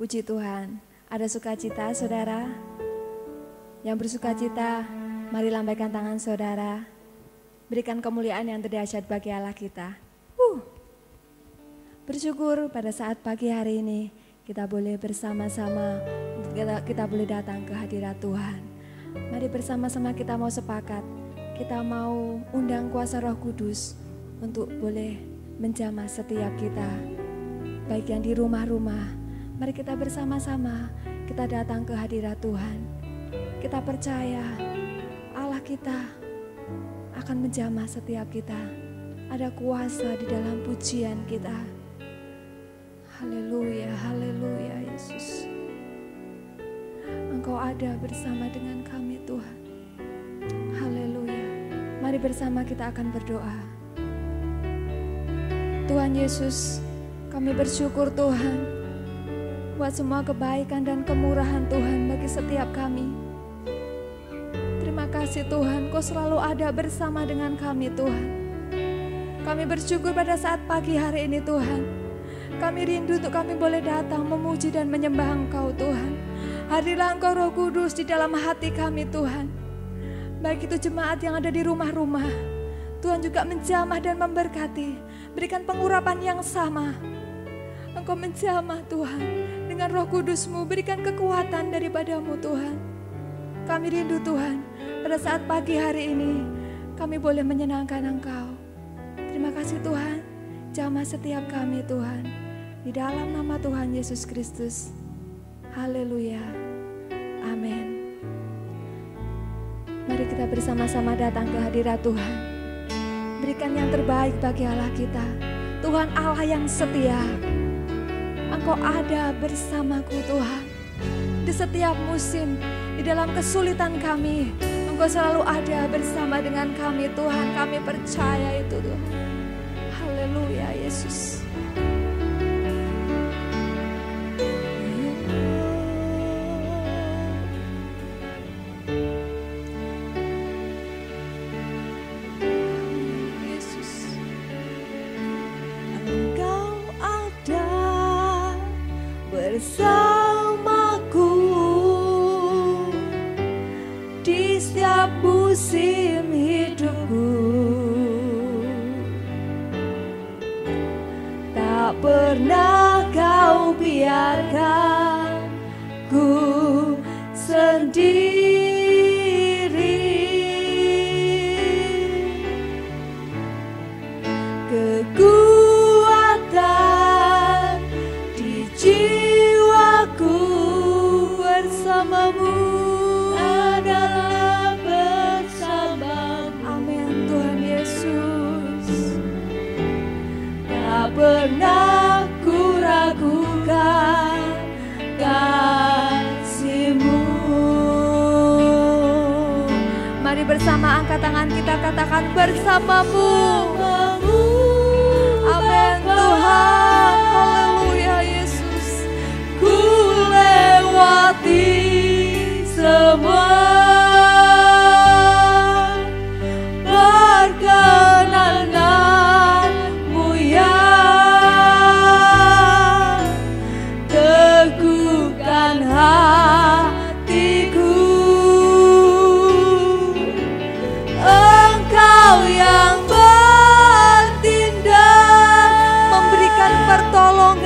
Puji Tuhan. Ada sukacita saudara? Yang bersukacita, mari lambaikan tangan saudara. Berikan kemuliaan yang terdahsyat bagi Allah kita. Bersyukur pada saat pagi hari ini kita boleh bersama-sama, kita boleh datang ke hadirat Tuhan. Mari bersama-sama kita mau sepakat, kita mau undang kuasa Roh Kudus untuk boleh menjamah setiap kita. Baik yang di rumah-rumah, mari kita bersama-sama, kita datang ke hadirat Tuhan. Kita percaya Allah kita akan menjamah setiap kita. Ada kuasa di dalam pujian kita. Haleluya, haleluya Yesus. Engkau ada bersama dengan kami Tuhan. Haleluya. Mari bersama kita akan berdoa. Tuhan Yesus, kami bersyukur Tuhan buat semua kebaikan dan kemurahan Tuhan bagi setiap kami. Terima kasih Tuhan, Kau selalu ada bersama dengan kami Tuhan. Kami bersyukur pada saat pagi hari ini Tuhan. Kami rindu untuk kami boleh datang memuji dan menyembah Engkau Tuhan. Hadirlah Engkau Roh Kudus di dalam hati kami Tuhan. Baik itu jemaat yang ada di rumah-rumah, Tuhan juga menjamah dan memberkati. Berikan pengurapan yang sama. Engkau menjamah Tuhan dengan Roh Kudus-Mu, berikan kekuatan daripadamu Tuhan. Kami rindu Tuhan, pada saat pagi hari ini kami boleh menyenangkan Engkau. Terima kasih Tuhan, jamah setiap kami Tuhan. Di dalam nama Tuhan Yesus Kristus. Haleluya. Amin. Mari kita bersama-sama datang ke hadirat Tuhan. Berikan yang terbaik bagi Allah kita. Tuhan Allah yang setia. Engkau ada bersamaku Tuhan. Di setiap musim, di dalam kesulitan kami, Engkau selalu ada bersama dengan kami Tuhan. Kami percaya itu Tuhan. Haleluya Yesus. Bersamaku di setiap musim hidupku, tak pernah Kau biarkan ku sendiri. Kekuatan di jiwaku bersamamu adalah bersamamu. Amin Tuhan Yesus. Tak pernah ku ragukan kasih-Mu. Mari bersama angkat tangan kita katakan bersamamu. Amin Tuhan. Haleluya Yesus. Ku lewati semua perkenanan-Mu ya, teguhkan hatiku. Engkau yang bertindak, Memberikan pertolongan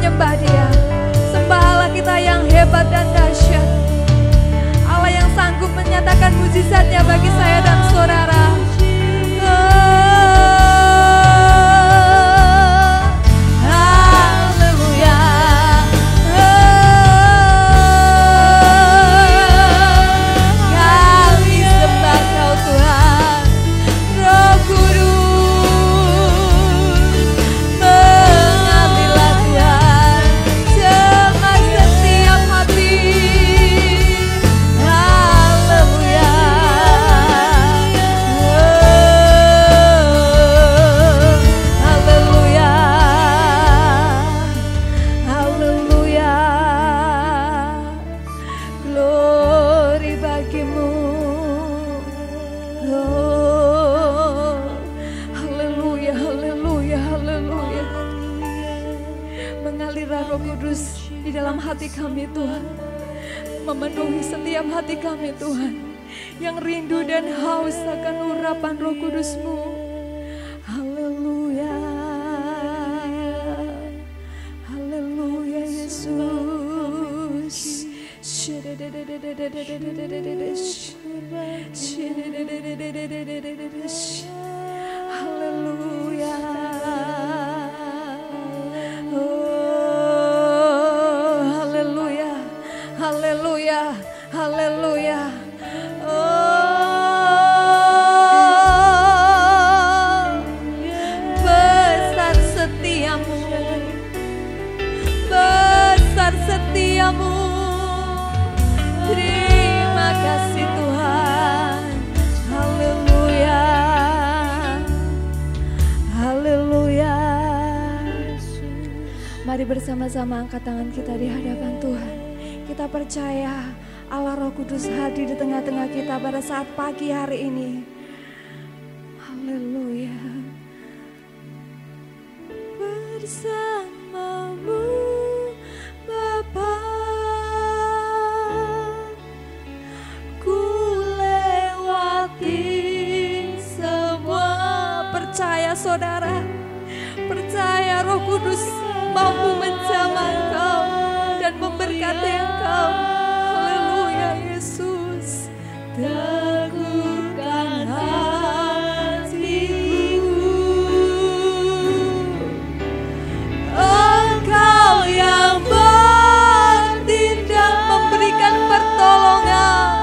menyembah Dia. Sembah Allah kita yang hebat dan dahsyat. Allah yang sanggup menyatakan mujizatnya bagi saya dan saudara. Kami Tuhan, memenuhi setiap hati kami Tuhan, yang rindu dan haus akan urapan Roh Kudus-Mu. Haleluya, haleluya Yesus. Haleluya. Haleluya, haleluya. Oh, besar setiamu, besar setiamu. Terima kasih Tuhan. Haleluya, haleluya. Mari bersama-sama angkat tangan kita di hadapan Tuhan. Kita percaya Allah Roh Kudus hadir di tengah-tengah kita pada saat pagi hari ini. Haleluya. Bersamamu Bapa, ku lewati semua. Percaya saudara, percaya Roh Kudus mampu menjamah engkau dan memberkati engkau. Haleluya Yesus. Teguhkan hatiku, Engkau yang bertindak memberikan pertolongan.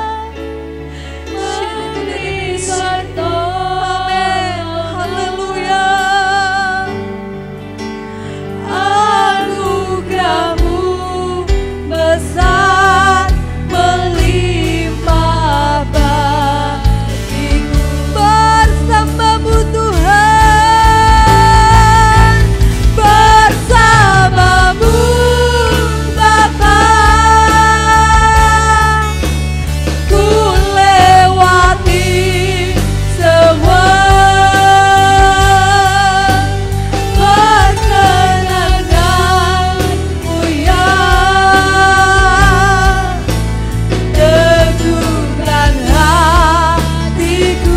Amin. Haleluya. Anugerah-Mu besar melimpah bagiku. Bersamamu Tuhan, bersamamu Bapa, ku lewati semua. Perkenankan-Mu ya, teguhkan hatiku.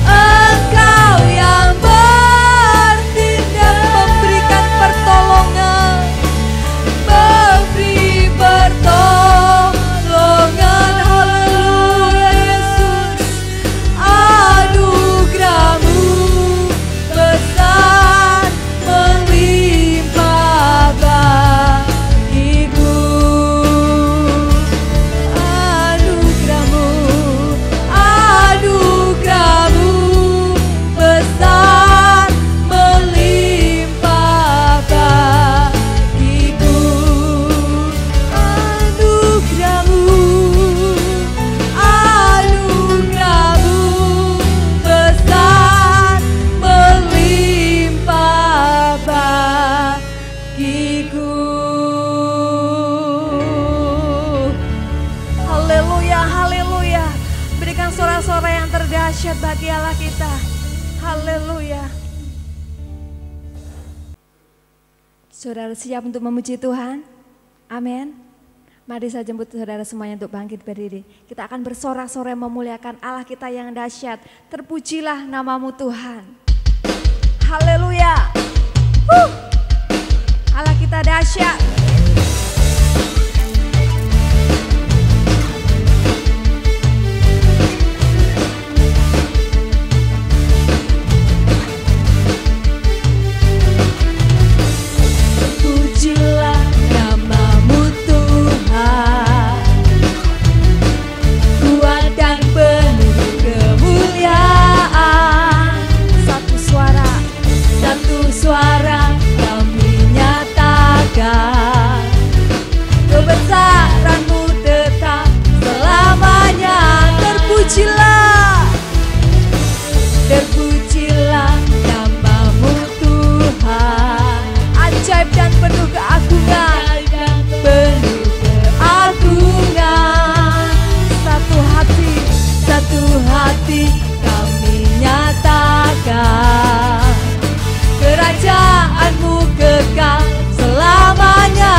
Engkau yang bertindak memberikan pertolongan, memberi pertolongan. Haleluya Yesus. Anugerah-Mu besar melimpah bagiku. Anugerah-Mu, anugerah-Mu besar melimpah bagiku. Anugerah-Mu, anugerah-Mu besar melimpah bagiku. Haleluya, haleluya. Berikan sorak-sorai yang terdahsyat bagi Allah kita. Haleluya. Saudara siap untuk memuji Tuhan? Amin. Mari saya jemput saudara semuanya untuk bangkit berdiri. Kita akan bersorak-sorai memuliakan Allah kita yang dahsyat. Terpujilah nama-Mu Tuhan. Haleluya. Allah kita dahsyat. Pujilah namamu Tuhan, kuat dan penuh kemuliaan. Satu suara kami nyatakan kebesaran-Mu tetap selamanya. Terpujilah namamu Tuhan, ajaib dan penuh keagungan. Satu hati kami nyatakan kerajaan-Mu kekal selamanya.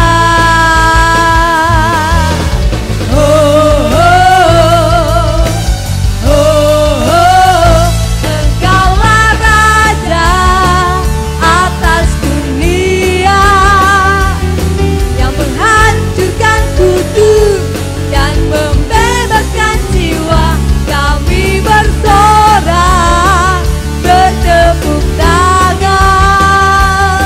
Oh, oh, oh, oh, oh. Engkaulah Raja atas dunia yang menghancurkan kutuk dan membebaskan jiwa. Kami bersorak, bertepuk tangan.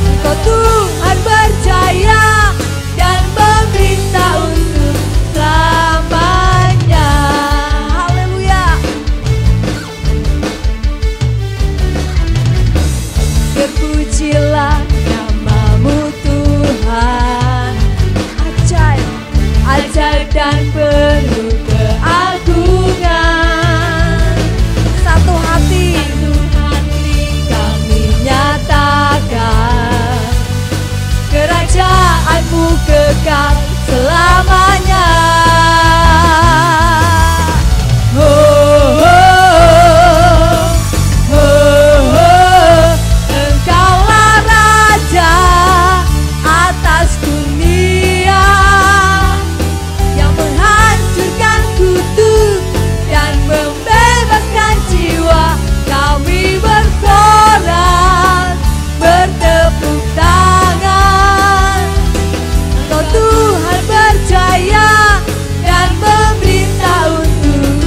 Engkau Tuhan berjaya dan memerintah untuk selamanya. Haleluya. Terpujilah namamu Tuhan, ajaib dan penuh keagungan. Satu hati Kami nyatakan kerajaan-Mu kekal selamanya. Oh, oh, oh, oh, oh. Engkaulah Raja atas dunia yang menghancurkan kutuk dan membebaskan jiwa. Kami bersorak, bertepuk tangan. Engkau Tuhan berjaya dan memerintah untuk.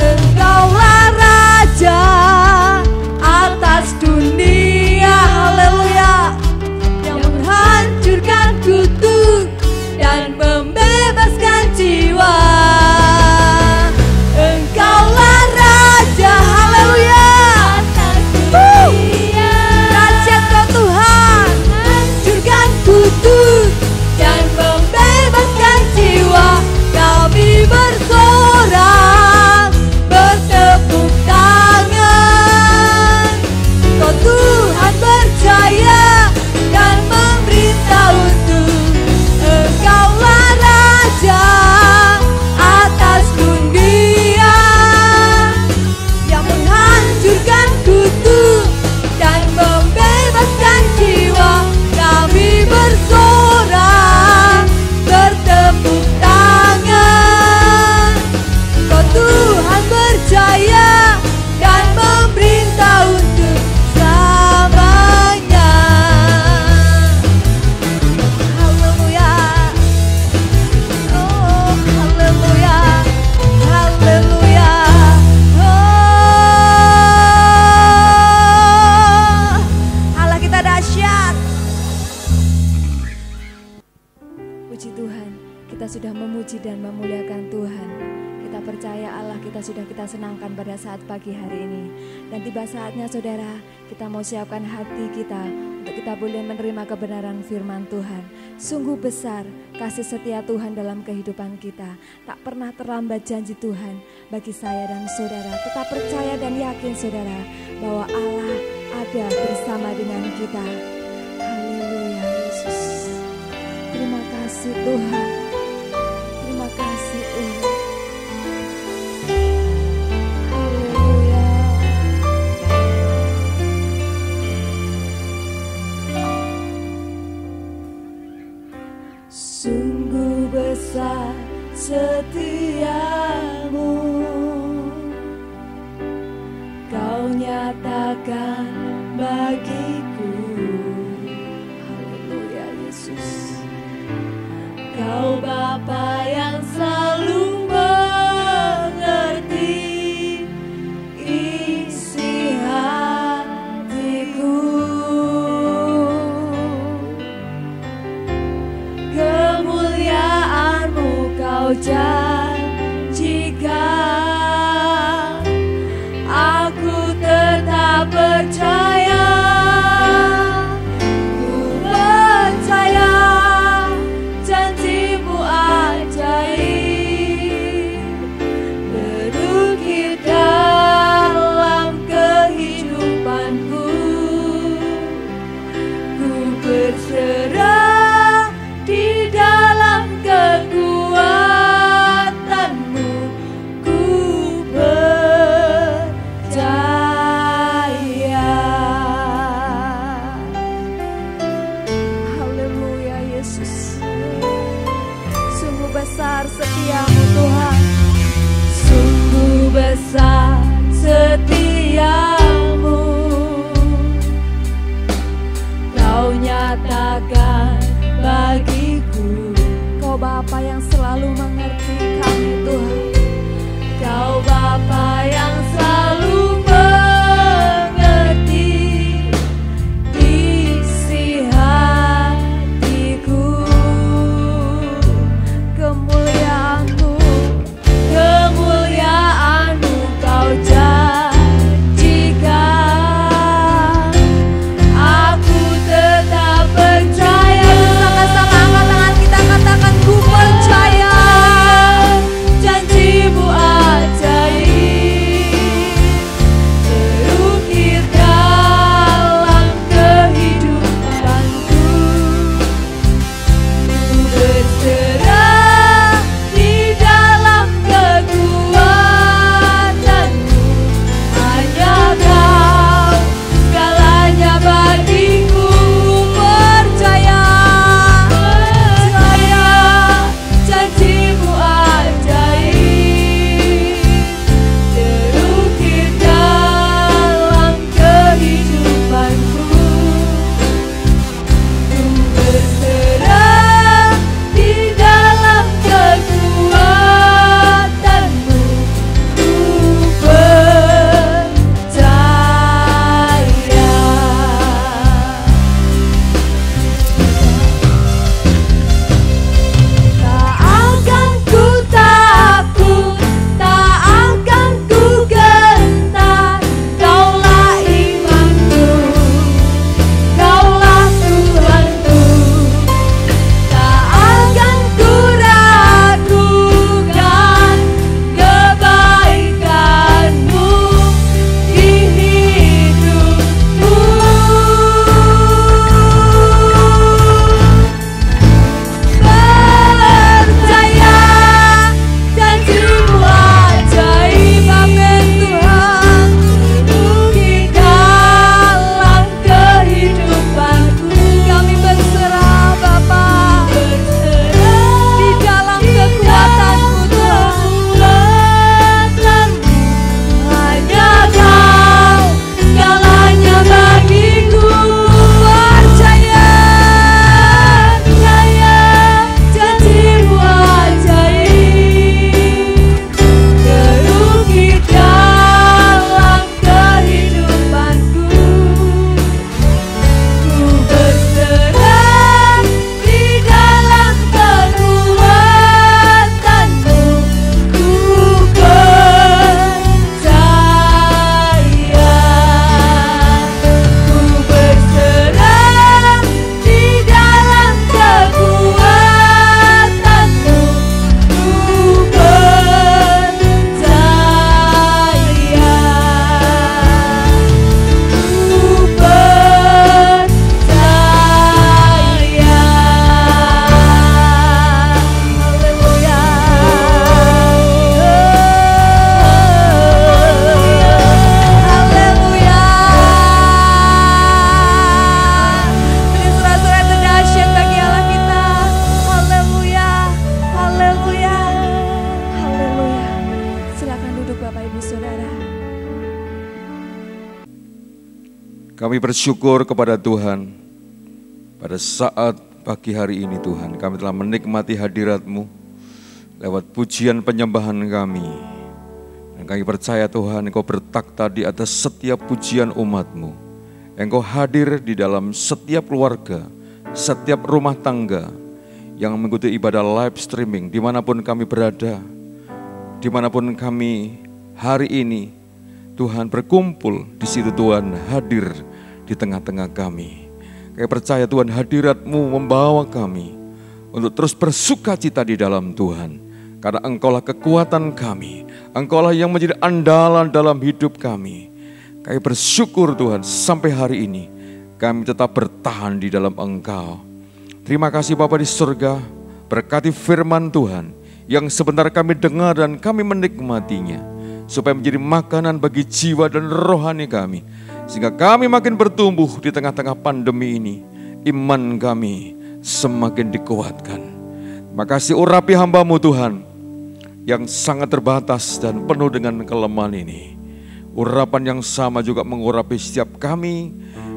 Engkaulah Raja atas dunia, haleluya, yang menghancurkan kutuk dan membebaskan jiwa. Engkaulah Raja, haleluya, Raja Kau Tuhan, hancurkan kutuk dan membebaskan jiwa. Kami bersorak, bertepuk tangan. Kau Tuhan berjaya dan memerintah untuk. Engkaulah Raja atas dunia yang menghancurkan kutuk dan membebaskan jiwa. Kami bersorak, bertepuk tangan. Kau Tuhan berjaya dan memerintah untuk selamanya. haleluya. Oh, haleluya, haleluya. Oh, Allah kita dahsyat. Puji Tuhan, kita sudah memuji dan memuliakan Tuhan. Kita percaya Allah kita sudah kita senangkan pada saat pagi hari ini. Dan tiba saatnya saudara, kita mau siapkan hati kita untuk kita boleh menerima kebenaran firman Tuhan. Sungguh besar kasih setia Tuhan dalam kehidupan kita. Tak pernah terlambat janji Tuhan bagi saya dan saudara. Tetap percaya dan yakin saudara bahwa Allah ada bersama dengan kita. Haleluya Yesus. Terima kasih Tuhan. Terima kasih Tuhan. Haleluya. sungguh besar setiamu, Kau nyatakan bagiku. akan bagiku. Kau Bapa yang selalu mengerti kami Tuhan. Kau Bapa yang selalu mengerti isi hatiku. Kemuliaan-Mu Kau janjikan, aku tetap percaya. Sama-sama angkat tangan kita, katakan ku percaya. Janji-Mu ajaib terukir dalam kehidupanku. Ku berserah di dalam kekuatan-Mu. Hanya Kau segalanya bagiku. Percaya, Janji-Mu ajaib terukir dalam kehidupanku. Ku berserah di dalam kekuatan-Mu. Ku percaya. Tak akan ku takut, tak akan ku gentar. Kaulah imanku, Kaulah Tuhanku. Tak akan ku ragukan kebaikan-Mu di hidupku. Percaya, janji-Mu ajaib, amin Tuhan, terukir dalam kehidupanku. kami berserah Bapa di dalam kekuatan-Mu Tuhan. Hanya Kau segalanya bagiku. Percaya, Janji-Mu ajaib terukir dalam kehidupanku. Ku berserah di dalam kekuatan-Mu. Ku percaya. Ku berserah di dalam kekuatan-Mu. Ku percaya. Ku percaya. haleluya. Beri sorak-sorai terdahsyat bagi Allah kita. Haleluya, haleluya, haleluya. Silakan duduk Bapak Ibu Saudara. Kami bersyukur kepada Tuhan pada saat pagi hari ini Tuhan. Kami telah menikmati hadirat-Mu lewat pujian penyembahan kami. Dan kami percaya Tuhan Engkau bertakhta di atas setiap pujian umat-Mu. Engkau hadir di dalam setiap keluarga, setiap rumah tangga yang mengikuti ibadah live streaming dimanapun kami berada. Dimanapun kami hari ini Tuhan berkumpul, di situ Tuhan hadir di tengah-tengah kami. Kami percaya Tuhan hadirat-Mu membawa kami untuk terus bersuka cita di dalam Tuhan. Karena Engkaulah kekuatan kami, Engkaulah yang menjadi andalan dalam hidup kami. Kami bersyukur Tuhan sampai hari ini kami tetap bertahan di dalam Engkau. Terima kasih Bapa di surga, berkati firman Tuhan yang sebentar kami dengar dan kami menikmatinya, supaya menjadi makanan bagi jiwa dan rohani kami, sehingga kami makin bertumbuh di tengah-tengah pandemi ini. Iman kami semakin dikuatkan. Terima kasih urapi hamba-Mu Tuhan yang sangat terbatas dan penuh dengan kelemahan ini. Urapan yang sama juga mengurapi setiap kami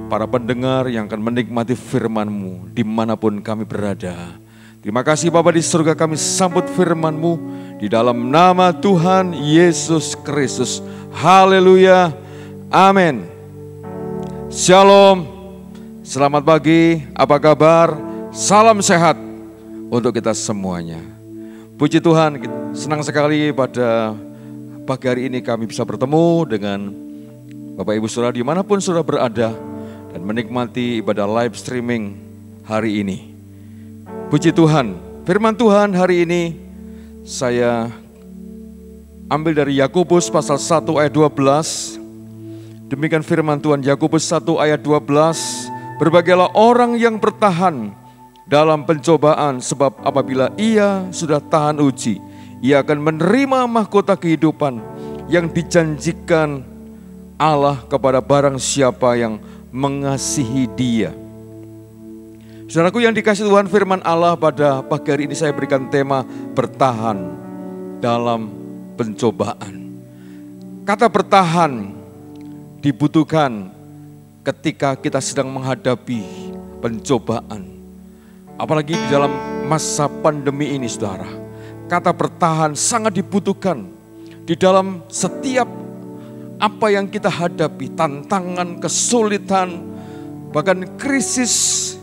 para pendengar yang akan menikmati firman-Mu dimanapun kami berada. Terima kasih Bapa di surga, kami sambut firman-Mu di dalam nama Tuhan Yesus Kristus. Haleluya, amin. Shalom, selamat pagi, apa kabar? Salam sehat untuk kita semuanya. Puji Tuhan, senang sekali pada pagi hari ini kami bisa bertemu dengan Bapak Ibu Saudara dimanapun Saudara berada dan menikmati ibadah live streaming hari ini. Puji Tuhan, firman Tuhan hari ini saya ambil dari Yakobus pasal 1 ayat 12. Demikian firman Tuhan, Yakobus 1 ayat 12. Berbahagialah orang yang bertahan dalam pencobaan, sebab apabila ia sudah tahan uji, ia akan menerima mahkota kehidupan yang dijanjikan Allah kepada barang siapa yang mengasihi Dia. Saudaraku yang dikasihi Tuhan, firman Allah pada pagi hari ini saya berikan tema bertahan dalam pencobaan. Kata bertahan dibutuhkan ketika kita sedang menghadapi pencobaan. Apalagi di dalam masa pandemi ini, saudara. Kata bertahan sangat dibutuhkan di dalam setiap apa yang kita hadapi, tantangan, kesulitan, bahkan krisis,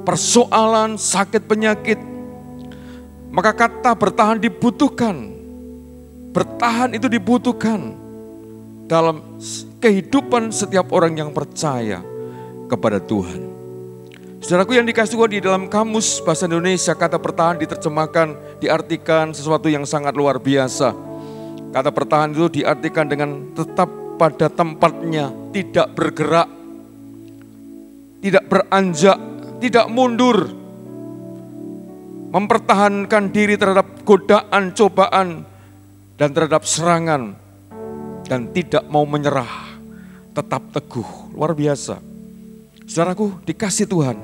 persoalan, sakit, penyakit. Maka kata bertahan dibutuhkan. Bertahan itu dibutuhkan dalam kehidupan setiap orang yang percaya kepada Tuhan. Saudaraku yang dikasihi Tuhan, di dalam kamus bahasa Indonesia kata bertahan diterjemahkan, diartikan sesuatu yang sangat luar biasa. Kata bertahan itu diartikan dengan tetap pada tempatnya, tidak bergerak, tidak beranjak, tidak mundur. Mempertahankan diri terhadap godaan, cobaan, dan terhadap serangan. Dan tidak mau menyerah, tetap teguh, luar biasa. Saudaraku dikasih Tuhan,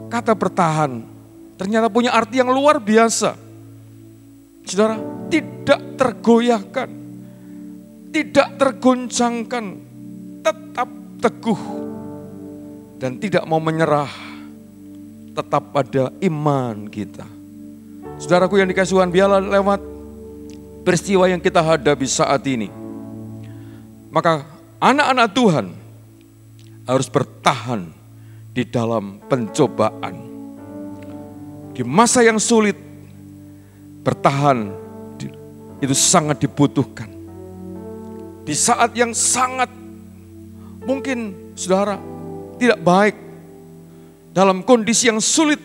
kata bertahan ternyata punya arti yang luar biasa. Saudara, tidak tergoyahkan, tidak tergoncangkan, tetap teguh dan tidak mau menyerah, tetap pada iman kita. Saudaraku yang dikasihi Tuhan, biarlah lewat peristiwa yang kita hadapi saat ini, maka anak-anak Tuhan harus bertahan di dalam pencobaan. Di masa yang sulit, bertahan itu sangat dibutuhkan. Di saat yang sangat mungkin saudara tidak baik, dalam kondisi yang sulit,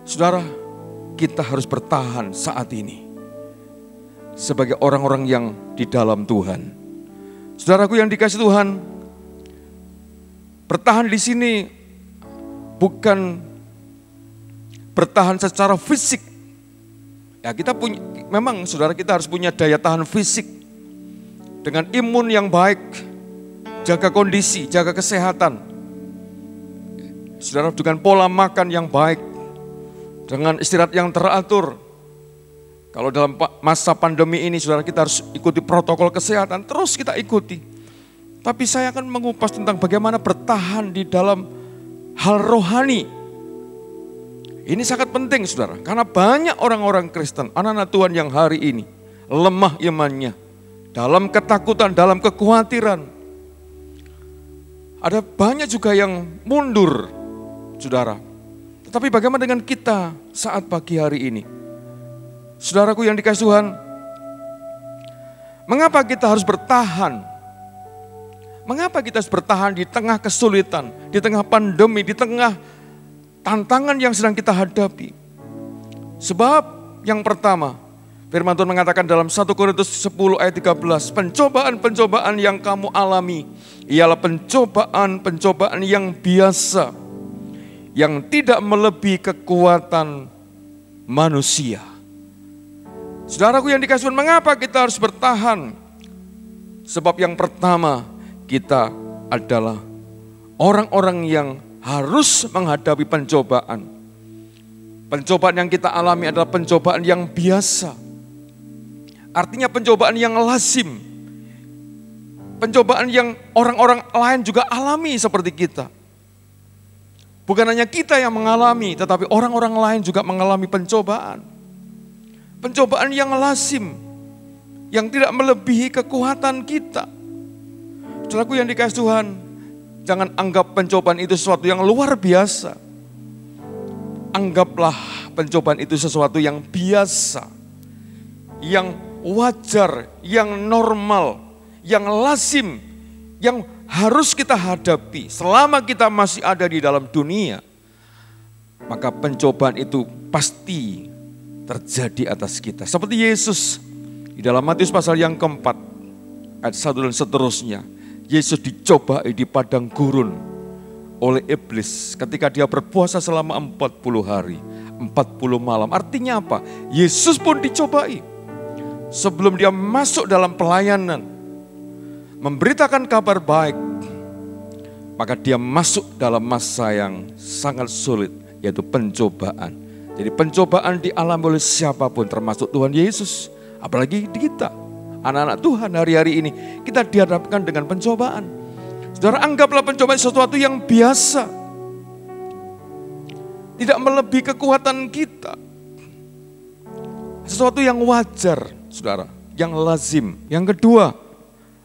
saudara kita harus bertahan saat ini sebagai orang-orang yang di dalam Tuhan. Saudaraku yang dikasihi Tuhan, bertahan di sini bukan bertahan secara fisik. Ya, kita punya, memang saudara kita harus punya daya tahan fisik dengan imun yang baik, jaga kondisi, jaga kesehatan. Saudara dengan pola makan yang baik, dengan istirahat yang teratur. Kalau dalam masa pandemi ini saudara kita harus ikuti protokol kesehatan, terus kita ikuti. Tapi saya akan mengupas tentang bagaimana bertahan di dalam hal rohani. Ini sangat penting saudara, karena banyak orang-orang Kristen, anak-anak Tuhan yang hari ini lemah imannya, dalam ketakutan, dalam kekhawatiran. Ada banyak juga yang mundur saudara. Tetapi bagaimana dengan kita saat pagi hari ini? Saudaraku yang dikasihi Tuhan, mengapa kita harus bertahan? Mengapa kita harus bertahan di tengah kesulitan, di tengah pandemi, di tengah tantangan yang sedang kita hadapi? Sebab yang pertama, firman Tuhan mengatakan dalam 1 Korintus 10 ayat 13, pencobaan-pencobaan yang kamu alami ialah pencobaan-pencobaan yang biasa, yang tidak melebihi kekuatan manusia. Saudaraku yang dikasihi Tuhan, mengapa kita harus bertahan? Sebab yang pertama, kita adalah orang-orang yang harus menghadapi pencobaan. Pencobaan yang kita alami adalah pencobaan yang biasa. Artinya pencobaan yang lazim. Pencobaan yang orang-orang lain juga alami seperti kita. Bukan hanya kita yang mengalami, tetapi orang-orang lain juga mengalami pencobaan. Pencobaan yang lazim, yang tidak melebihi kekuatan kita. Saudaraku yang dikasihi Tuhan, jangan anggap pencobaan itu sesuatu yang luar biasa. Anggaplah pencobaan itu sesuatu yang biasa, yang wajar, yang normal, yang lazim, yang harus kita hadapi selama kita masih ada di dalam dunia. Maka pencobaan itu pasti terjadi atas kita. Seperti Yesus di dalam Matius pasal yang keempat, ayat 1 dan seterusnya. Yesus dicobai di padang gurun oleh iblis ketika dia berpuasa selama 40 hari, 40 malam. Artinya apa? Yesus pun dicobai. Sebelum dia masuk dalam pelayanan, memberitakan kabar baik, maka dia masuk dalam masa yang sangat sulit, yaitu pencobaan. Jadi pencobaan dialami oleh siapapun, termasuk Tuhan Yesus. Apalagi kita, anak-anak Tuhan hari-hari ini, kita dihadapkan dengan pencobaan. Saudara, anggaplah pencobaan sesuatu yang biasa, tidak melebihi kekuatan kita. Sesuatu yang wajar, saudara, yang lazim. Yang kedua,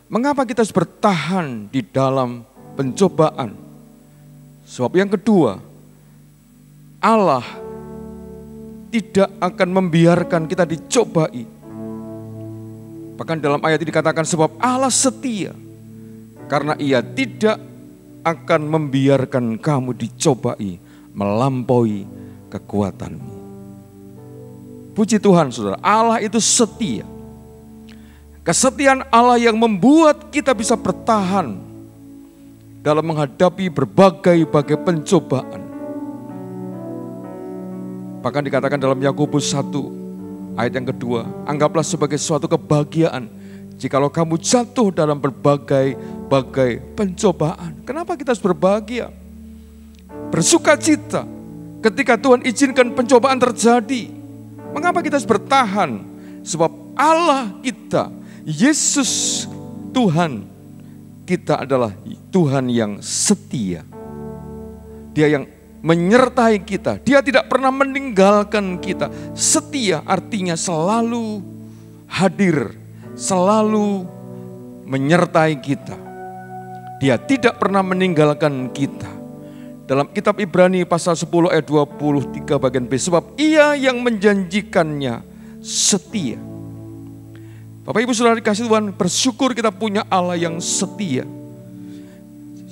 mengapa kita harus bertahan di dalam pencobaan? Sebab yang kedua, Allah tidak akan membiarkan kita dicobai. Bahkan dalam ayat ini dikatakan sebab Allah setia, karena Ia tidak akan membiarkan kamu dicobai melampaui kekuatanmu. Puji Tuhan saudara, Allah itu setia. Kesetiaan Allah yang membuat kita bisa bertahan dalam menghadapi berbagai pencobaan. Bahkan dikatakan dalam Yakobus 1 ayat yang kedua, anggaplah sebagai suatu kebahagiaan jikalau kamu jatuh dalam berbagai pencobaan. Kenapa kita harus berbahagia? Bersukacita ketika Tuhan izinkan pencobaan terjadi. Mengapa kita harus bertahan? Sebab Allah kita, Yesus Tuhan kita adalah Tuhan yang setia. Dia yang menyertai kita, Dia tidak pernah meninggalkan kita. Setia artinya selalu hadir, selalu menyertai kita. Dia tidak pernah meninggalkan kita. Dalam kitab Ibrani pasal 10 ayat 23 bagian B, sebab Ia yang menjanjikannya setia. Bapak Ibu Saudara dikasih Tuhan, bersyukur kita punya Allah yang setia,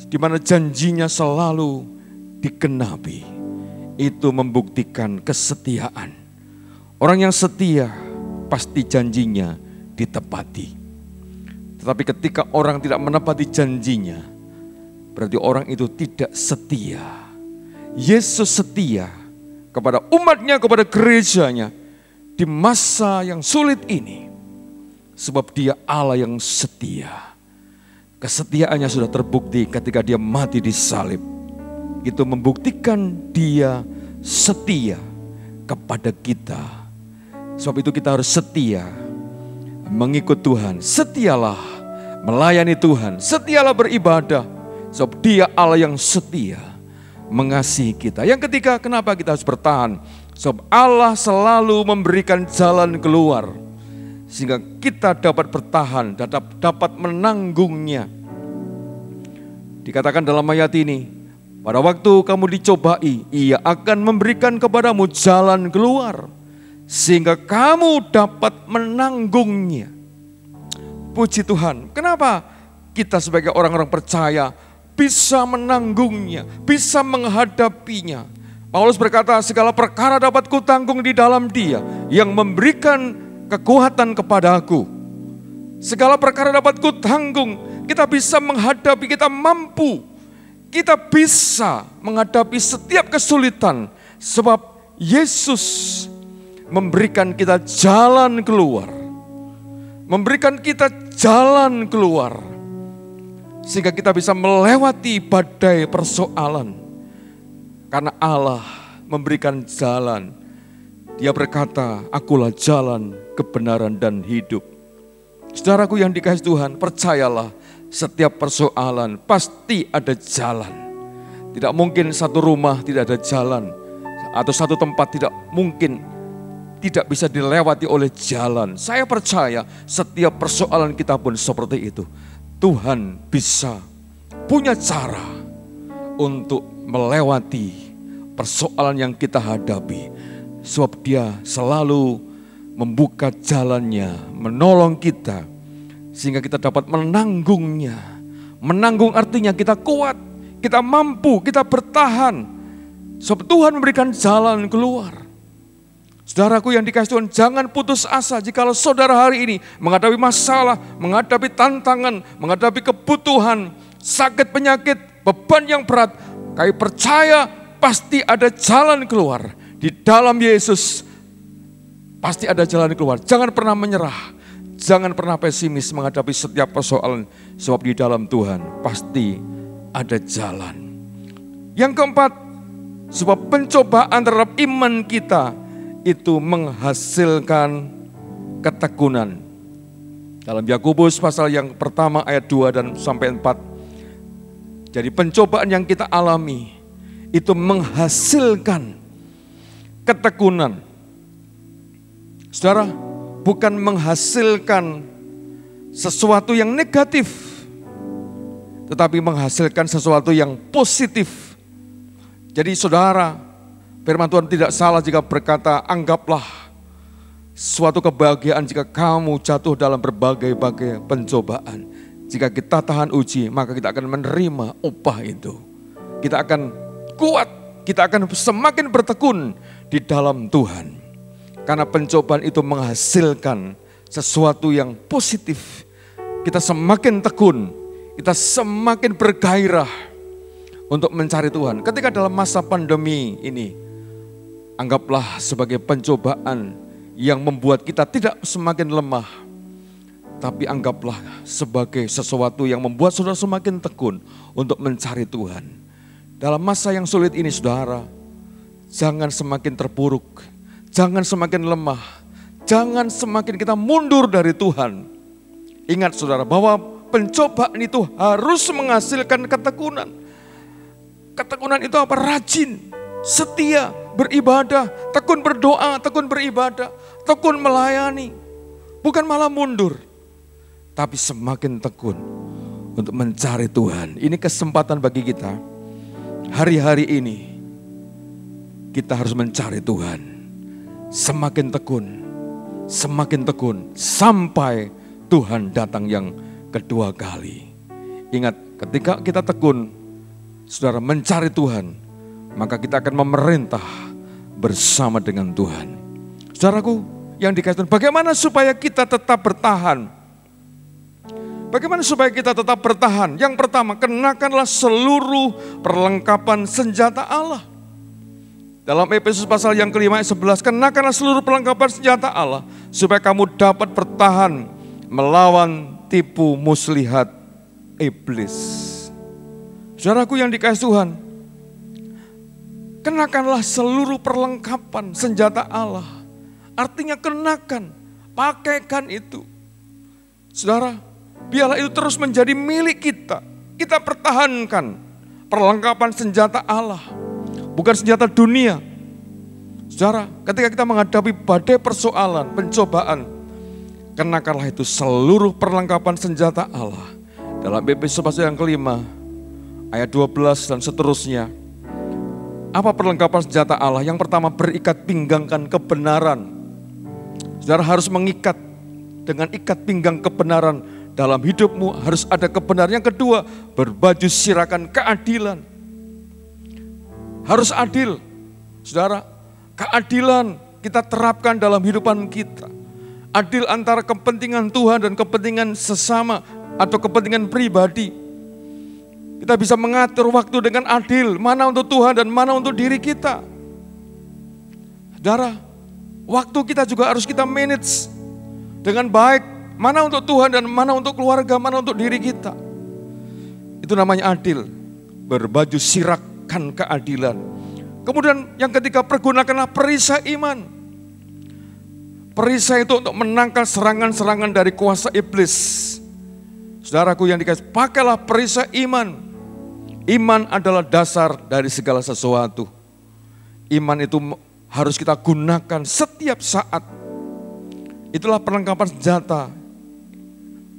di mana janjinya selalu dikenapi. Itu membuktikan kesetiaan. Orang yang setia pasti janjinya ditepati. Tetapi ketika orang tidak menepati janjinya, berarti orang itu tidak setia. Yesus setia kepada umatnya, kepada gerejanya di masa yang sulit ini. Sebab Dia Allah yang setia. Kesetiaannya sudah terbukti ketika Dia mati di salib. Itu membuktikan Dia setia kepada kita. Sebab itu kita harus setia mengikut Tuhan. Setialah melayani Tuhan. Setialah beribadah. Sebab Dia Allah yang setia mengasihi kita. Yang ketiga, kenapa kita harus bertahan? Sebab Allah selalu memberikan jalan keluar, sehingga kita dapat bertahan, dapat menanggungnya. Dikatakan dalam ayat ini, pada waktu kamu dicobai, Ia akan memberikan kepadamu jalan keluar, sehingga kamu dapat menanggungnya. Puji Tuhan, kenapa kita sebagai orang-orang percaya bisa menanggungnya, bisa menghadapinya? Paulus berkata, segala perkara dapat kutanggung di dalam Dia yang memberikan kekuatan kepadaku. Segala perkara dapat kutanggung, kita bisa menghadapi, kita mampu. Kita bisa menghadapi setiap kesulitan, sebab Yesus memberikan kita jalan keluar. Memberikan kita jalan keluar, sehingga kita bisa melewati badai persoalan. Karena Allah memberikan jalan. Dia berkata, akulah jalan, kebenaran dan hidup. Saudaraku yang dikasihi Tuhan, percayalah setiap persoalan pasti ada jalan. Tidak mungkin satu rumah tidak ada jalan, atau satu tempat tidak mungkin tidak bisa dilewati oleh jalan. Saya percaya setiap persoalan kita pun seperti itu. Tuhan bisa punya cara untuk melewati persoalan yang kita hadapi. Sebab Dia selalu membuka jalannya, menolong kita, sehingga kita dapat menanggungnya. Menanggung artinya kita kuat, kita mampu, kita bertahan. Sebab Tuhan memberikan jalan keluar. Saudaraku yang dikasihi Tuhan, jangan putus asa jikalau saudara hari ini menghadapi masalah, menghadapi tantangan, menghadapi kebutuhan, sakit penyakit, beban yang berat. Kami percaya pasti ada jalan keluar. Di dalam Yesus pasti ada jalan keluar. Jangan pernah menyerah, jangan pernah pesimis menghadapi setiap persoalan. Sebab di dalam Tuhan pasti ada jalan. Yang keempat, sebab pencobaan terhadap iman kita itu menghasilkan ketekunan. Dalam Yakobus pasal yang pertama ayat 2 dan sampai 4. Jadi pencobaan yang kita alami itu menghasilkan ketekunan. Saudara, bukan menghasilkan sesuatu yang negatif, tetapi menghasilkan sesuatu yang positif. Jadi saudara, firman Tuhan tidak salah jika berkata, anggaplah suatu kebahagiaan jika kamu jatuh dalam berbagai-bagai pencobaan. Jika kita tahan uji, maka kita akan menerima upah itu. Kita akan kuat, kita akan semakin bertekun di dalam Tuhan. Karena pencobaan itu menghasilkan sesuatu yang positif. Kita semakin tekun, kita semakin bergairah untuk mencari Tuhan. Ketika dalam masa pandemi ini, anggaplah sebagai pencobaan yang membuat kita tidak semakin lemah. Tapi anggaplah sebagai sesuatu yang membuat saudara semakin tekun untuk mencari Tuhan. Dalam masa yang sulit ini saudara, jangan semakin terpuruk, jangan semakin lemah, jangan semakin kita mundur dari Tuhan. Ingat saudara bahwa pencobaan itu harus menghasilkan ketekunan. Ketekunan itu apa? Rajin, setia, beribadah, tekun berdoa, tekun beribadah, tekun melayani. Bukan malah mundur, tapi semakin tekun untuk mencari Tuhan. Ini kesempatan bagi kita. Hari-hari ini kita harus mencari Tuhan. Semakin tekun sampai Tuhan datang yang kedua kali. Ingat, ketika kita tekun, saudara mencari Tuhan, maka kita akan memerintah bersama dengan Tuhan. Saudaraku yang dikasihi Tuhan, bagaimana supaya kita tetap bertahan? Bagaimana supaya kita tetap bertahan? Yang pertama, kenakanlah seluruh perlengkapan senjata Allah. Dalam Efesus pasal yang kelima ayat 11, kenakanlah seluruh perlengkapan senjata Allah supaya kamu dapat bertahan melawan tipu muslihat iblis. Saudaraku yang dikasihi Tuhan, kenakanlah seluruh perlengkapan senjata Allah. Artinya kenakan, pakaikan itu. Saudara, biarlah itu terus menjadi milik kita. Kita pertahankan perlengkapan senjata Allah, bukan senjata dunia. Saudara, ketika kita menghadapi badai persoalan, pencobaan, kenakanlah itu seluruh perlengkapan senjata Allah. Dalam Efesus pasal yang kelima, ayat 12 dan seterusnya. Apa perlengkapan senjata Allah? Yang pertama, berikat pinggangkan kebenaran. Saudara harus mengikat dengan ikat pinggang kebenaran. Dalam hidupmu harus ada kebenaran. Yang kedua, berbaju sirakan keadilan. Harus adil. Saudara, keadilan kita terapkan dalam hidupan kita. Adil antara kepentingan Tuhan dan kepentingan sesama atau kepentingan pribadi. Kita bisa mengatur waktu dengan adil, mana untuk Tuhan dan mana untuk diri kita. Saudara, waktu kita juga harus kita manage dengan baik, mana untuk Tuhan dan mana untuk keluarga, mana untuk diri kita. Itu namanya adil, berbaju sirakan keadilan. Kemudian yang ketiga, pergunakanlah perisai iman. Perisai itu untuk menangkal serangan-serangan dari kuasa iblis. Saudaraku yang dikasih, pakailah perisai iman. Iman adalah dasar dari segala sesuatu. Iman itu harus kita gunakan setiap saat. Itulah perlengkapan senjata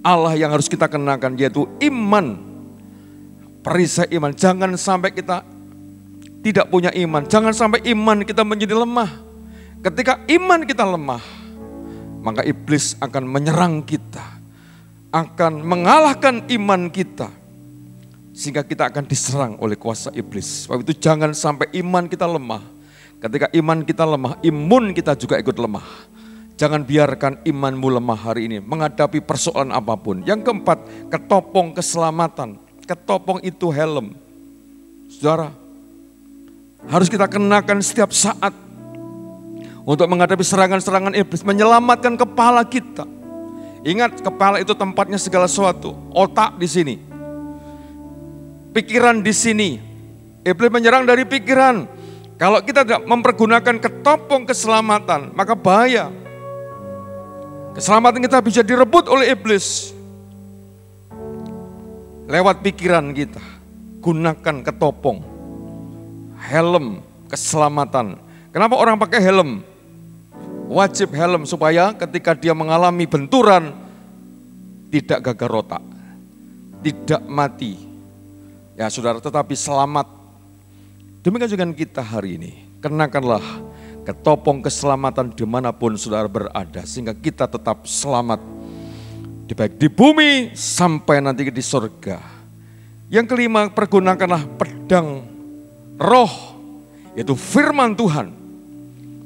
Allah yang harus kita kenakan, yaitu iman. Perisai iman. Jangan sampai kita tidak punya iman. Jangan sampai iman kita menjadi lemah. Ketika iman kita lemah, maka iblis akan menyerang kita, akan mengalahkan iman kita, sehingga kita akan diserang oleh kuasa iblis. Sebab itu jangan sampai iman kita lemah. Ketika iman kita lemah, imun kita juga ikut lemah. Jangan biarkan imanmu lemah hari ini menghadapi persoalan apapun. Yang keempat, ketopong keselamatan. Ketopong itu helm. Saudara, harus kita kenakan setiap saat untuk menghadapi serangan-serangan iblis, menyelamatkan kepala kita. Ingat, kepala itu tempatnya segala sesuatu. Otak di sini, pikiran di sini. Iblis menyerang dari pikiran. Kalau kita tidak mempergunakan ketopong keselamatan, maka bahaya. Keselamatan kita bisa direbut oleh iblis lewat pikiran kita. Gunakan ketopong, helm keselamatan. Kenapa orang pakai helm? Wajib helm supaya ketika dia mengalami benturan tidak gagal otak, tidak mati. Ya saudara, tetapi selamat. Demikian juga kita hari ini. Kenakanlah ketopong keselamatan dimanapun saudara berada, sehingga kita tetap selamat. Baik di bumi sampai nanti di surga. Yang kelima, pergunakanlah pedang roh, yaitu firman Tuhan.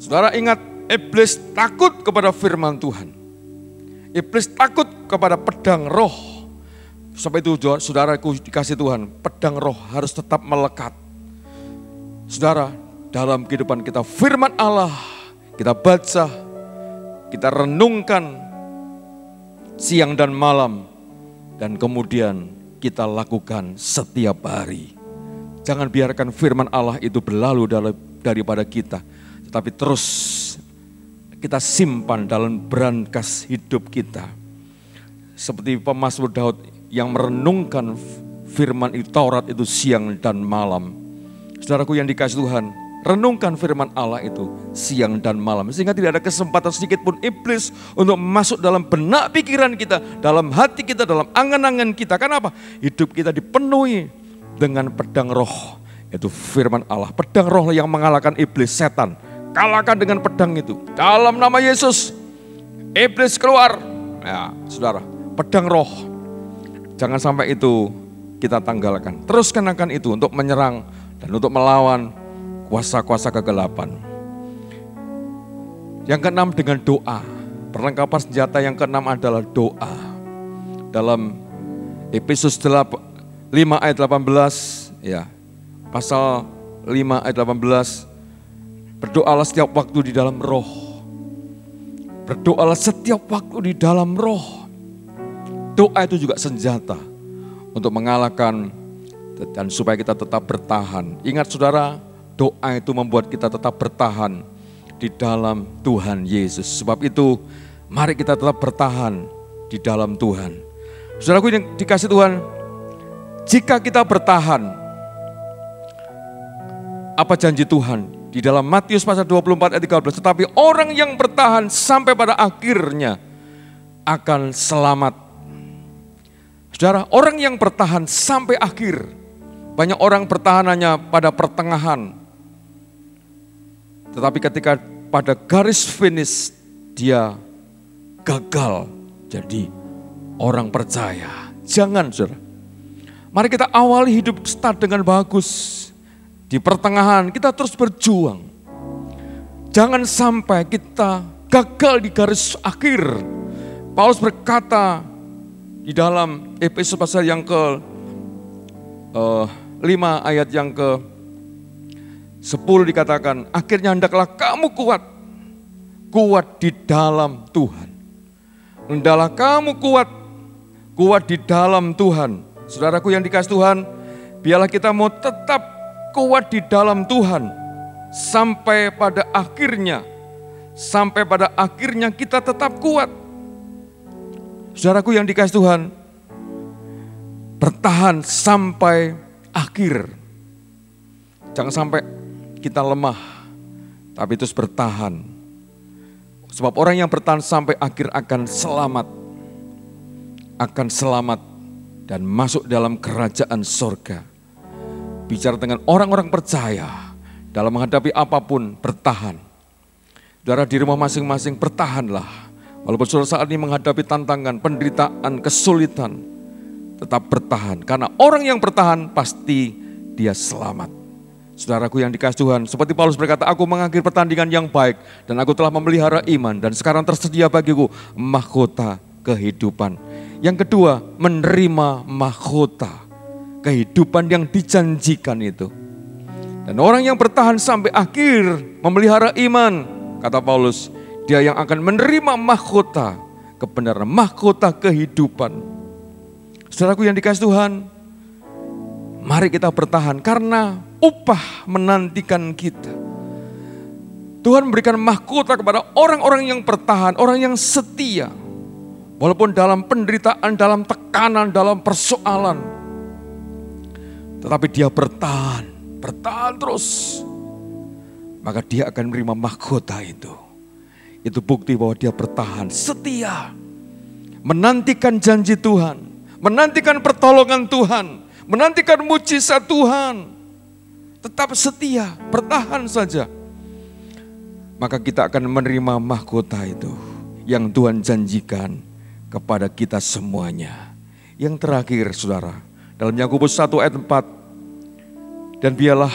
Saudara ingat, iblis takut kepada firman Tuhan. Iblis takut kepada pedang roh. Sebab itu saudaraku dikasih Tuhan, pedang roh harus tetap melekat. Saudara, dalam kehidupan kita firman Allah, kita baca, kita renungkan siang dan malam, dan kemudian kita lakukan setiap hari. Jangan biarkan firman Allah itu berlalu daripada kita, tetapi terus kita simpan dalam berangkas hidup kita. Seperti pemazmur Daud yang merenungkan firman itu, Taurat itu siang dan malam. Saudaraku yang dikasih Tuhan, renungkan firman Allah itu siang dan malam. Sehingga tidak ada kesempatan sedikit pun iblis untuk masuk dalam benak pikiran kita, dalam hati kita, dalam angan-angan kita. Kenapa? Hidup kita dipenuhi dengan pedang roh, yaitu firman Allah. Pedang roh yang mengalahkan iblis, setan. Kalahkan dengan pedang itu. Dalam nama Yesus, iblis keluar. Ya, saudara, pedang roh. Jangan sampai itu kita tanggalkan. Terus kenakan itu untuk menyerang dan untuk melawan kuasa-kuasa kegelapan. Yang keenam, dengan doa. Perlengkapan senjata yang keenam adalah doa. Dalam Efesus 5 ayat 18, ya, pasal 5 ayat 18, berdoalah setiap waktu di dalam roh. Berdoalah setiap waktu di dalam roh. Doa itu juga senjata untuk mengalahkan dan supaya kita tetap bertahan. Ingat saudara, doa itu membuat kita tetap bertahan di dalam Tuhan Yesus. Sebab itu, mari kita tetap bertahan di dalam Tuhan. Saudaraku yang dikasih Tuhan, jika kita bertahan, apa janji Tuhan? Di dalam Matius pasal 24 ayat 13, tetapi orang yang bertahan sampai pada akhirnya akan selamat. Saudara, orang yang bertahan sampai akhir, banyak orang bertahan hanya pada pertengahan. Tetapi ketika pada garis finish, dia gagal jadi orang percaya. Jangan saudara. Mari kita awali hidup start dengan bagus. Di pertengahan kita terus berjuang. Jangan sampai kita gagal di garis akhir. Paulus berkata di dalam Efesus pasal yang ke 5 ayat yang ke 10 dikatakan, akhirnya hendaklah kamu kuat di dalam Tuhan. Hendaklah kamu kuat di dalam Tuhan. Saudaraku yang dikasih Tuhan, biarlah kita mau tetap kuat di dalam Tuhan sampai pada akhirnya kita tetap kuat. Saudaraku yang dikasih Tuhan, bertahan sampai akhir. Jangan sampai kita lemah, tapi terus bertahan. Sebab orang yang bertahan sampai akhir akan selamat dan masuk dalam kerajaan sorga. Bicara dengan orang-orang percaya dalam menghadapi apapun, bertahan. Saudara, di rumah masing-masing bertahanlah. Walaupun saudara saat ini menghadapi tantangan, penderitaan, kesulitan, tetap bertahan. Karena orang yang bertahan pasti dia selamat. Saudaraku yang dikasihi Tuhan, seperti Paulus berkata, aku mengakhiri pertandingan yang baik dan aku telah memelihara iman dan sekarang tersedia bagiku mahkota kehidupan. Yang kedua, menerima mahkota kehidupan yang dijanjikan itu. Dan orang yang bertahan sampai akhir memelihara iman, kata Paulus, dia yang akan menerima mahkota kebenaran, mahkota kehidupan. Saudaraku yang dikasihi Tuhan, mari kita bertahan karena upah menantikan kita. Tuhan memberikan mahkota kepada orang-orang yang bertahan, orang yang setia. Walaupun dalam penderitaan, dalam tekanan, dalam persoalan. Tetapi dia bertahan terus. Maka dia akan menerima mahkota itu. Itu bukti bahwa dia bertahan, setia. Menantikan janji Tuhan, menantikan pertolongan Tuhan, menantikan mujizat Tuhan. Tetap setia, bertahan saja. Maka kita akan menerima mahkota itu yang Tuhan janjikan kepada kita semuanya. Yang terakhir saudara, dalam Yakobus 1 ayat 4. Dan biarlah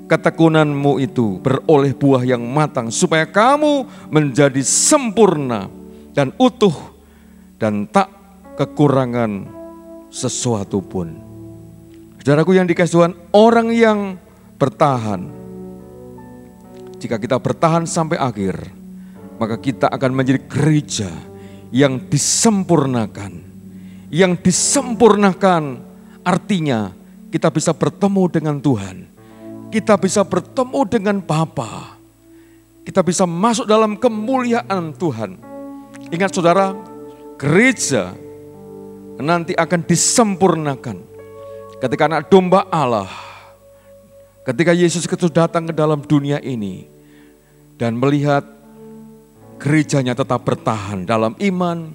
ketekunanmu itu beroleh buah yang matang, supaya kamu menjadi sempurna dan utuh dan tak kekurangan sesuatu pun. Saudaraku yang dikasihi Tuhan, orang yang bertahan, jika kita bertahan sampai akhir, maka kita akan menjadi gereja yang disempurnakan. Yang disempurnakan artinya kita bisa bertemu dengan Tuhan. Kita bisa bertemu dengan Bapa. Kita bisa masuk dalam kemuliaan Tuhan. Ingat saudara, gereja nanti akan disempurnakan. Ketika anak domba Allah, ketika Yesus Kristus datang ke dalam dunia ini dan melihat gerejanya tetap bertahan dalam iman,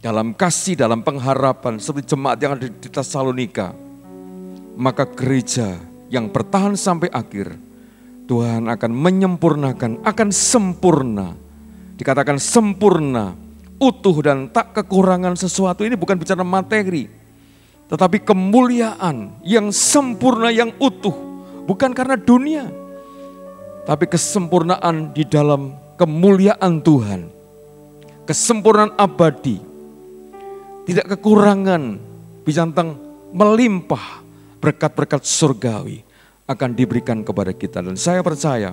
dalam kasih, dalam pengharapan seperti jemaat yang ada di Tesalonika, maka gereja yang bertahan sampai akhir, Tuhan akan menyempurnakan, akan sempurna. Dikatakan sempurna, utuh dan tak kekurangan sesuatu. Ini bukan bicara materi, tetapi kemuliaan yang sempurna, yang utuh. Bukan karena dunia, tapi kesempurnaan di dalam kemuliaan Tuhan. Kesempurnaan abadi, tidak kekurangan, bintang melimpah, berkat-berkat surgawi akan diberikan kepada kita. Dan saya percaya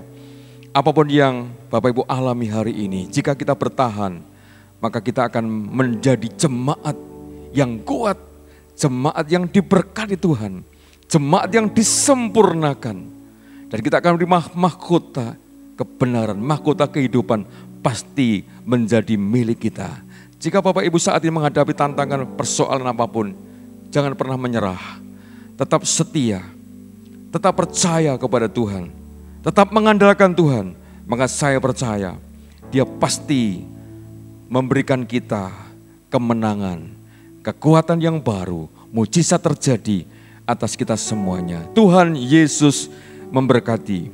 apapun yang Bapak Ibu alami hari ini, jika kita bertahan, maka kita akan menjadi jemaat yang kuat, jemaat yang diberkati Tuhan, jemaat yang disempurnakan. Dan kita akan menerima mahkota kebenaran, mahkota kehidupan pasti menjadi milik kita. Jika Bapak Ibu saat ini menghadapi tantangan persoalan apapun, jangan pernah menyerah. Tetap setia, tetap percaya kepada Tuhan, tetap mengandalkan Tuhan. Maka saya percaya Dia pasti memberikan kita kemenangan, kekuatan yang baru, mujizat terjadi atas kita semuanya. Tuhan Yesus memberkati.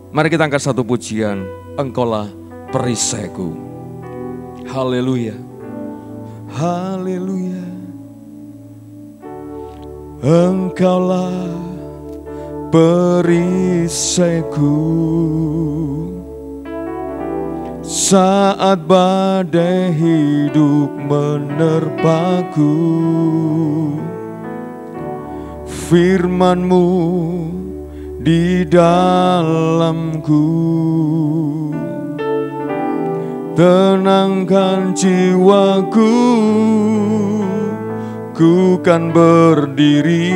Mari kita angkat satu pujian, Engkaulah perisaiku. Haleluya, haleluya. Engkaulah perisaiku saat badai hidup menerpaku. Firman-Mu di dalamku, tenangkan jiwaku. Ku kan berdiri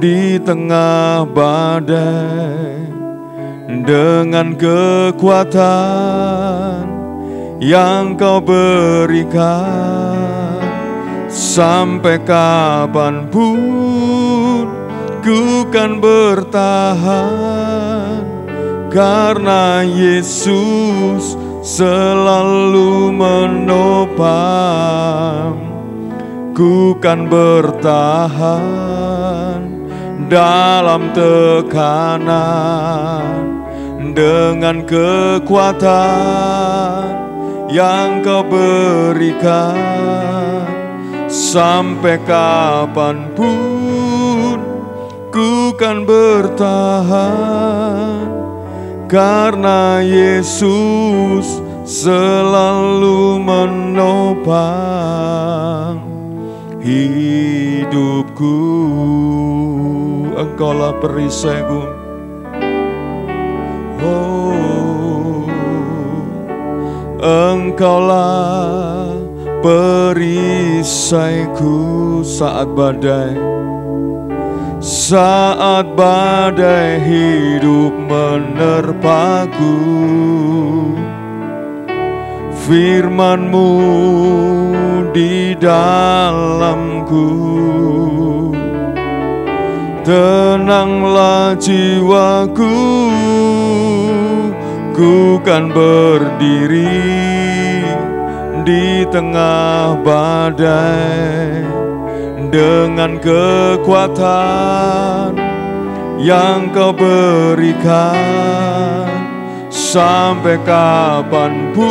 di tengah badai dengan kekuatan yang Kau berikan. Sampai kapanpun ku kan bertahan, karena Yesus selalu menopang. Ku kan bertahan dalam tekanan dengan kekuatan yang Kau berikan. Sampai kapanpun ku kan bertahan, karena Yesus selalu menopang hidupku. Engkaulah perisaiku, oh, Engkaulah perisaiku saat badai hidup menerpaku. Firman-Mu di dalamku, tenanglah jiwaku. Ku kan berdiri di tengah badai dengan kekuatan yang Kau berikan. Sampai kapanpun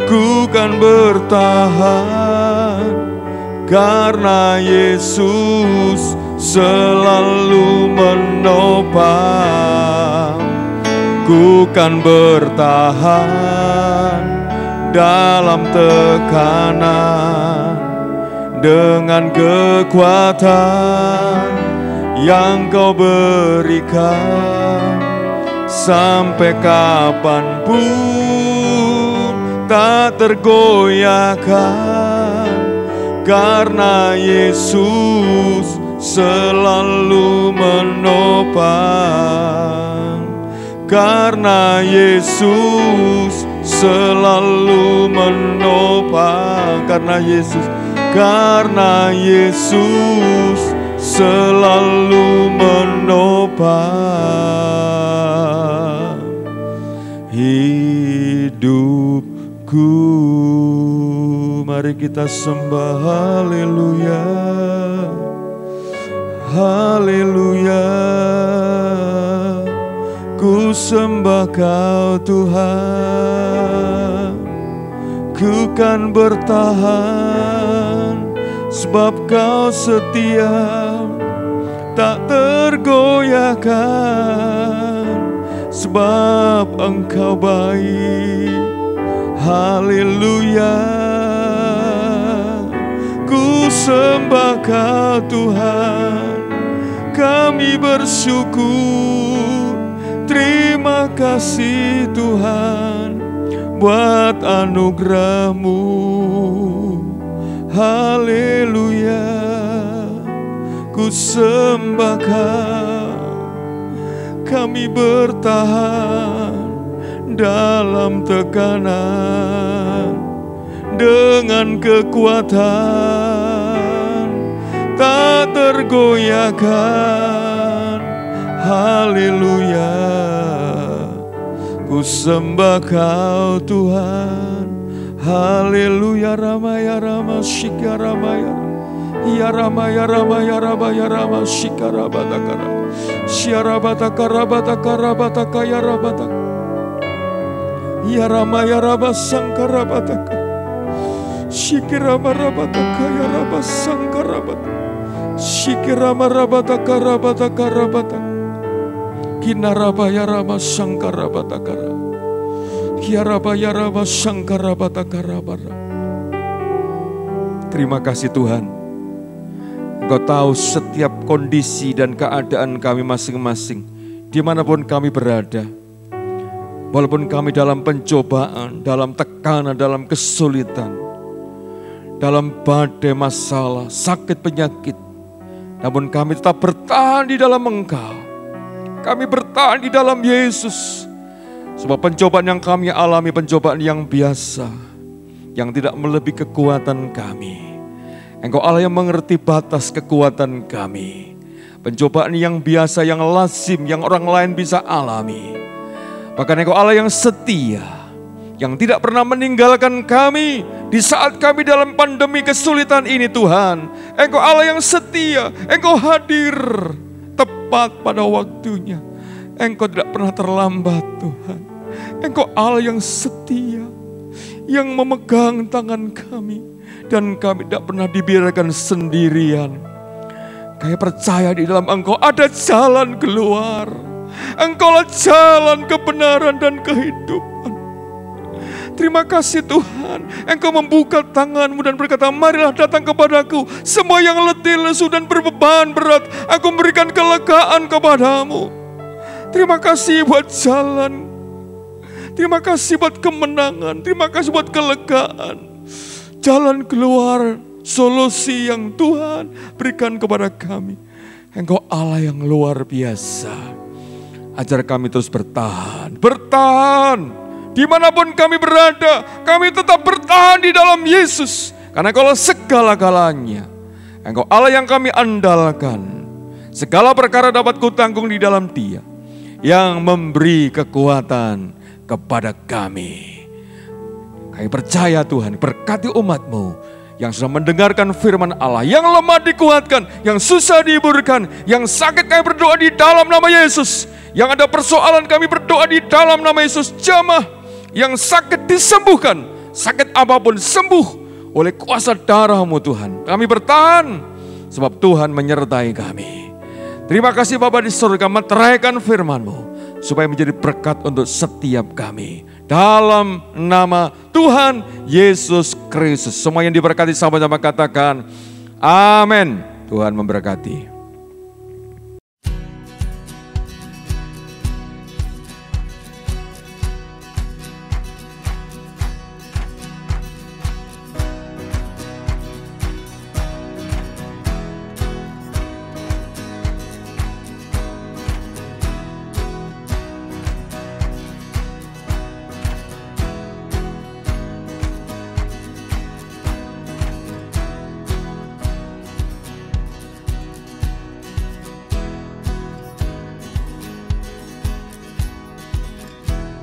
ku kan bertahan, karena Yesus selalu menopang. Ku kan bertahan dalam tekanan dengan kekuatan yang Kau berikan. Sampai kapanpun tak tergoyahkan, karena Yesus selalu menopang. Karena Yesus selalu menopang. Karena Yesus selalu menopang hidupku. Mari kita sembah, haleluya, haleluya. Ku sembah Kau Tuhan, ku kan bertahan, sebab Kau setia, tak tergoyahkan, sebab Engkau baik. Haleluya, ku sembah Kau Tuhan, kami bersyukur. Terima kasih Tuhan buat anugerah-Mu. Haleluya, ku sembah Kau, kami bertahan dalam tekanan dengan kekuatan tak tergoyahkan. Haleluya, ku sembah Kau Tuhan. Haleluya, ramaya rama shika ramaya, ya ramaya ramaya ramaya rama shika rabatakara, syarabatakara batakara batakaya rabatak, ya ramaya rama sangkara bataka, shikirama rabatakaya rama sangkara batak, shikirama rabatakara batakara batak. Kinarabaya rama sangkara batakara, kiarabaya rama sangkara batakara bara. Terima kasih Tuhan, Engkau tahu setiap kondisi dan keadaan kami masing-masing, dimanapun kami berada. Walaupun kami dalam pencobaan, dalam tekanan, dalam kesulitan, dalam badai masalah, sakit penyakit, namun kami tetap bertahan di dalam Engkau. Kami bertahan di dalam Yesus. Sebab pencobaan yang kami alami pencobaan yang biasa. yang tidak melebihi kekuatan kami. Engkau Allah yang mengerti batas kekuatan kami. Pencobaan yang biasa, yang lazim, yang orang lain bisa alami. Bahkan Engkau Allah yang setia, yang tidak pernah meninggalkan kami di saat kami dalam pandemi kesulitan ini Tuhan. Engkau Allah yang setia, Engkau hadir tepat pada waktunya. Engkau tidak pernah terlambat Tuhan. Engkau Allah yang setia, yang memegang tangan kami. Dan kami tidak pernah dibiarkan sendirian. Kami percaya di dalam Engkau ada jalan keluar. Engkaulah jalan kebenaran dan kehidupan. Terima kasih Tuhan, Engkau membuka tangan-Mu dan berkata, marilah datang kepadaku, semua yang letih, lesu dan berbeban berat, aku memberikan kelegaan kepadamu. Terima kasih buat jalan. Terima kasih buat kemenangan. Terima kasih buat kelegaan. Jalan keluar, solusi yang Tuhan berikan kepada kami. Engkau Allah yang luar biasa. Ajar kami terus bertahan. Bertahan. Dimanapun kami berada, kami tetap bertahan di dalam Yesus. Karena Engkau segala-galanya. Engkau Allah yang kami andalkan. Segala perkara dapat kutanggung di dalam Dia yang memberi kekuatan kepada kami. Kami percaya Tuhan, berkati umat-Mu yang sudah mendengarkan firman Allah, yang lemah dikuatkan, yang susah dihiburkan, yang sakit kami berdoa di dalam nama Yesus, yang ada persoalan kami berdoa di dalam nama Yesus. Jamah yang sakit disembuhkan, sakit apapun sembuh oleh kuasa darah-Mu Tuhan. Kami bertahan sebab Tuhan menyertai kami. Terima kasih Bapa di surga, meteraikan firman-Mu supaya menjadi berkat untuk setiap kami. Dalam nama Tuhan Yesus Kristus. Semua yang diberkati sama-sama katakan amin. Tuhan memberkati.